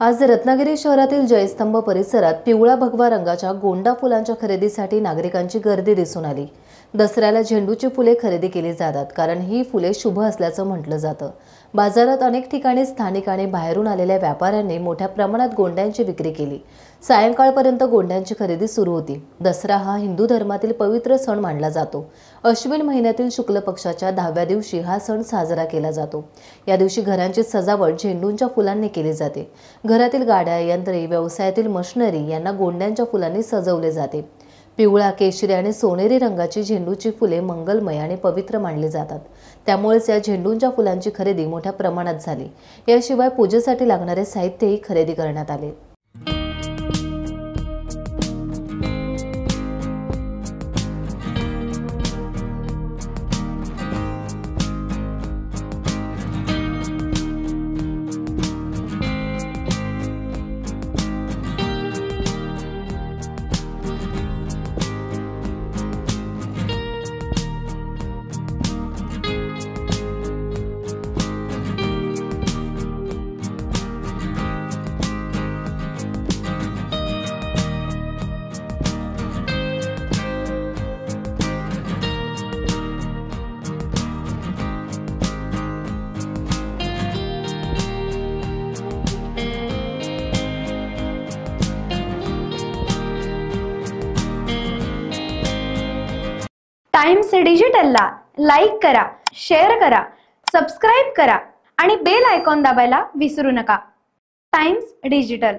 आज रत्नागिरी शहरातील जयस्तंभ परिसरात पिवळा भगवा रंगाच्या गोंडा फुलांच्या खरेदीसाठी नागरिकांची गर्दी दिसून आली। दसऱ्याला झेंडूची फुले खरेदी केली जातात कारण ही फुले शुभ असल्याचं म्हटलं जातं। बाजारात अनेक ठिकाणी स्थानिक आणि बाहेरून आलेल्या व्यापाऱ्यांनी मोठ्या प्रमाणात गोंड्यांची विक्री केली। सायंकाळपर्यंत गोंड्यांची खरेदी सुरू होती। दसरा हा हिंदू धर्मातील पवित्र सण मानला जातो। अश्विन महिन्यातील शुक्ल पक्षाच्या 10व्या दिवशी हा सण साजरा केला जातो। या दिवशी घरांची सजावट झेंडूंच्या फुलांनी केली जाते। घरातील गाड्या, यंत्रे, व्यवसायातील मशिनरी यांना गोंड्यांच्या फुलांनी सजवले जाते। पिवळा, केशरी आणि सोनेरी रंगाची झेंडूची फुले मंगलमय आणि पवित्र मानली जातात। त्यामुळेच या झेंडूंच्या फुलांची खरेदी मोठ्या प्रमाणात झाली। याशिवाय पूजेसाठी लागणारे साहित्यही खरेदी करण्यात आले। टाइम्स डिजिटलला लाईक करा, शेअर करा, सबस्क्राइब करा आणि बेल आयकॉन दाबायला विसरू नका। Times digital.